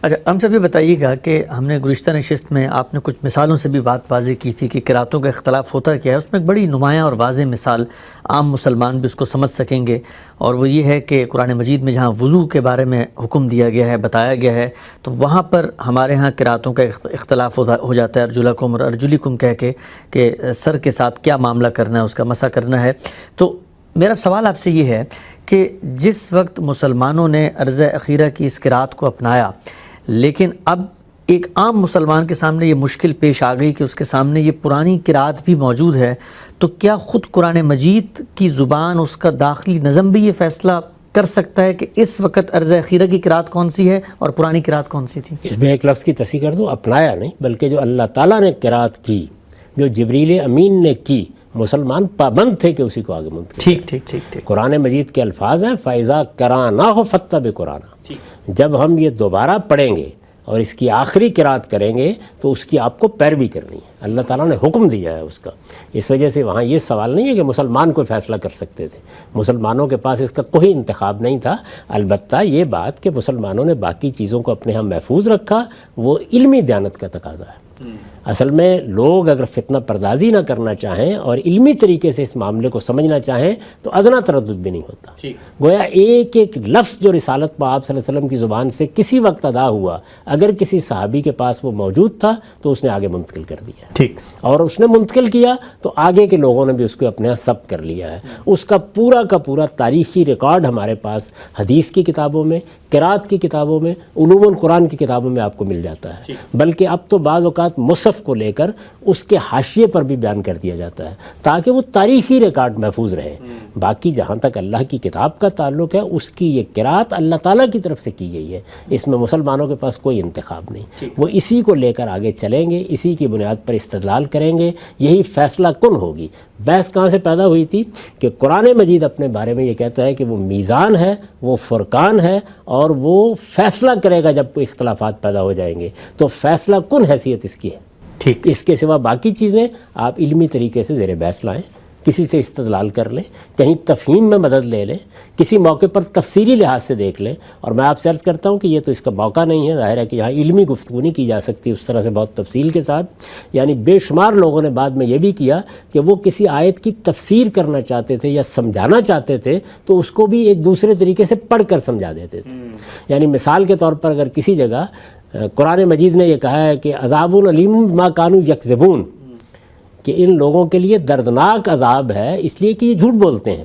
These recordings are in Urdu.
اچھا ہم سب یہ بتائیے گا کہ ہم نے گزشتہ نشست میں آپ نے کچھ مثالوں سے بھی بات واضح کی تھی کہ قراتوں کا اختلاف ہوتا کیا ہے. اس میں ایک بڑی نمایاں اور واضح مثال عام مسلمان بھی اس کو سمجھ سکیں گے، اور وہ یہ ہے کہ قرآن مجید میں جہاں وضو کے بارے میں حکم دیا گیا ہے، بتایا گیا ہے، تو وہاں پر ہمارے ہاں قراتوں کا اختلاف ہو جاتا ہے ارجلکم اور ارجلیکم کہہ کے کہ سر کے ساتھ کیا معاملہ کرنا ہے، اس کا مسح کرنا ہے. تو میرا سوال آپ سے یہ ہے کہ جس وقت مسلمانوں نے عرض اخیرہ کی اس قرات کو اپنایا، لیکن اب ایک عام مسلمان کے سامنے یہ مشکل پیش آ گئی کہ اس کے سامنے یہ پرانی قرات بھی موجود ہے، تو کیا خود قرآن مجید کی زبان، اس کا داخلی نظم بھی یہ فیصلہ کر سکتا ہے کہ اس وقت عرض اخیرہ کی قرات کون سی ہے اور پرانی قرات کون سی تھی؟ اس میں ایک لفظ کی تصحیح کر دوں، اپنایا نہیں بلکہ جو اللہ تعالیٰ نے قرات کی، جو جبریل امین نے کی، مسلمان پابند تھے کہ اسی کو آگے منتقل ٹھیک ٹھیک ٹھیک ٹھیک. قرآن مجید کے الفاظ ہیں فَإِذَا قَرَأْنَاهُ فَاتَّبِعْ قُرْآنَهُ. جب ہم یہ دوبارہ پڑھیں گے اور اس کی آخری قرات کریں گے تو اس کی آپ کو پیروی کرنی ہے. اللہ تعالیٰ نے حکم دیا ہے اس کا. اس وجہ سے وہاں یہ سوال نہیں ہے کہ مسلمان کوئی فیصلہ کر سکتے تھے، مسلمانوں کے پاس اس کا کوئی انتخاب نہیں تھا. البتہ یہ بات کہ مسلمانوں نے باقی چیزوں کو اپنے ہاں محفوظ رکھا، وہ علمی دیانت کا تقاضا ہے. اصل میں لوگ اگر فتنہ پردازی نہ کرنا چاہیں اور علمی طریقے سے اس معاملے کو سمجھنا چاہیں تو ادنا تردد بھی نہیں ہوتا. گویا ایک ایک لفظ جو رسالت پہ آپ صلی اللہ علیہ وسلم کی زبان سے کسی وقت ادا ہوا، اگر کسی صحابی کے پاس وہ موجود تھا تو اس نے آگے منتقل کر دیا. ٹھیک. اور اس نے منتقل کیا تو آگے کے لوگوں نے بھی اس کو اپنے ہاں ثبت کر لیا ہے. اس کا پورا تاریخی ریکارڈ ہمارے پاس حدیث کی کتابوں میں، قرات کی کتابوں میں، علوم القرآن کی کتابوں میں آپ کو مل جاتا ہے. بلکہ اب تو بعض اوقات مصحف کو لے کر اس کے حاشیے پر بھی بیان کر دیا جاتا ہے تاکہ وہ تاریخی ریکارڈ محفوظ رہے. باقی جہاں تک اللہ کی کتاب کا تعلق ہے، اس کی یہ قرات اللہ تعالیٰ کی طرف سے کی گئی ہے، اس میں مسلمانوں کے پاس کوئی انتخاب نہیں. وہ اسی کو لے کر آگے چلیں گے، اسی کی بنیاد پر استدلال کریں گے، یہی فیصلہ کن ہوگی. بحث کہاں سے پیدا ہوئی تھی کہ قرآن مجید اپنے بارے میں یہ کہتا ہے کہ وہ میزان ہے، وہ فرقان ہے، اور وہ فیصلہ کرے گا جب کوئی اختلافات پیدا ہو جائیں گے. تو فیصلہ کن حیثیت اس کی ہے. ٹھیک. اس کے سوا باقی چیزیں آپ علمی طریقے سے زیر بحث لائیں، کسی سے استدلال کر لیں، کہیں تفہیم میں مدد لے لیں، کسی موقع پر تفسیری لحاظ سے دیکھ لیں. اور میں آپ سے عرض کرتا ہوں کہ یہ تو اس کا موقع نہیں ہے. ظاہر ہے کہ یہاں علمی گفتگو نہیں کی جا سکتی اس طرح سے بہت تفصیل کے ساتھ. یعنی بے شمار لوگوں نے بعد میں یہ بھی کیا کہ وہ کسی آیت کی تفسیر کرنا چاہتے تھے یا سمجھانا چاہتے تھے تو اس کو بھی ایک دوسرے طریقے سے پڑھ کر سمجھا دیتے تھے. یعنی مثال کے طور پر اگر کسی جگہ قرآن مجید نے یہ کہا ہے کہ عذاب علیم ما کانوا یکذبون، کہ ان لوگوں کے لیے دردناک عذاب ہے اس لیے کہ یہ جھوٹ بولتے ہیں،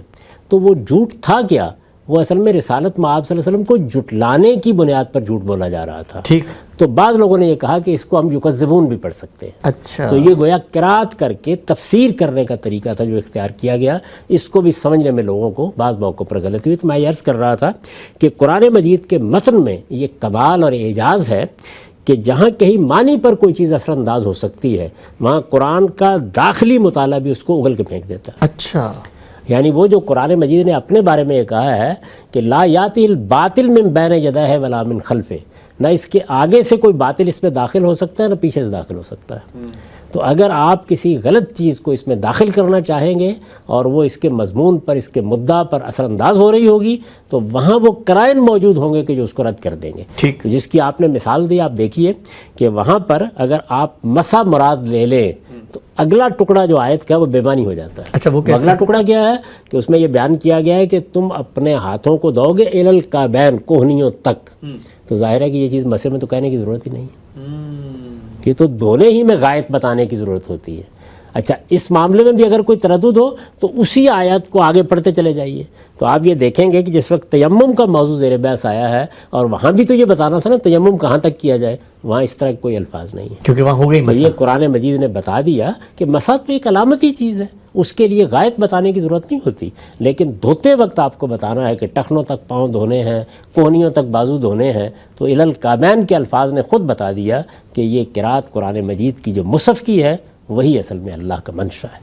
تو وہ جھوٹ تھا کیا؟ وہ اصل میں رسالت میں آپ صلی اللہ علیہ وسلم کو جھٹلانے کی بنیاد پر جھوٹ بولا جا رہا تھا. ٹھیک. تو بعض لوگوں نے یہ کہا کہ اس کو ہم یکذبون بھی پڑھ سکتے ہیں. اچھا. تو یہ گویا قرات کر کے تفسیر کرنے کا طریقہ تھا جو اختیار کیا گیا. اس کو بھی سمجھنے میں لوگوں کو بعض موقعوں پر غلطی ہوئی. تو میں یہ عرض کر رہا تھا کہ قرآن مجید کے متن میں یہ کمال اور اعجاز ہے کہ جہاں کہیں معنی پر کوئی چیز اثر انداز ہو سکتی ہے، وہاں قرآن کا داخلی مطالعہ بھی اس کو اگل کے پھینک دیتا ہے. اچھا. یعنی وہ جو قرآن مجید نے اپنے بارے میں یہ کہا ہے کہ لا یاتی الباطل من بین یدیہ ولا من خلفہ، نہ اس کے آگے سے کوئی باطل اس میں داخل ہو سکتا ہے نہ پیچھے سے داخل ہو سکتا ہے. تو اگر آپ کسی غلط چیز کو اس میں داخل کرنا چاہیں گے اور وہ اس کے مضمون پر، اس کے مدعا پر اثر انداز ہو رہی ہوگی تو وہاں وہ قرائن موجود ہوں گے کہ جو اس کو رد کر دیں گے. ٹھیک. جس کی آپ نے مثال دی، آپ دیکھیے کہ وہاں پر اگر آپ مسا مراد لے لیں تو اگلا ٹکڑا جو آیت کا ہے وہ بےمانی ہو جاتا ہے. اچھا. وہ کیسے؟ اگلا ٹکڑا کیا ہے کہ اس میں یہ بیان کیا گیا ہے کہ تم اپنے ہاتھوں کو دو گے الی الکعبین، کوہنیوں تک. تو ظاہر ہے کہ یہ چیز مسے میں تو کہنے کی ضرورت ہی نہیں ہے، یہ تو دھونے ہی میں غائط بتانے کی ضرورت ہوتی ہے. اچھا، اس معاملے میں بھی اگر کوئی تردد ہو تو اسی آیت کو آگے پڑھتے چلے جائیے. تو آپ یہ دیکھیں گے کہ جس وقت تیمم کا موضوع زیر بحث آیا ہے اور وہاں بھی تو یہ بتانا تھا نا تیمم کہاں تک کیا جائے، وہاں اس طرح کوئی الفاظ نہیں ہے کیونکہ وہاں ہو گئی مسح. یہ قرآن مجید نے بتا دیا کہ مسح تو ایک علامتی چیز ہے، اس کے لیے غائط بتانے کی ضرورت نہیں ہوتی. لیکن دھوتے وقت آپ کو بتانا ہے کہ ٹخنوں تک پاؤں دھونے ہیں، کوہنیوں تک بازو دھونے ہیں. تو الی الکعبین کے الفاظ نے خود بتا دیا کہ یہ قرات قرآن مجید کی جو مصحف کی ہے وہی اصل میں اللہ کا منشا ہے.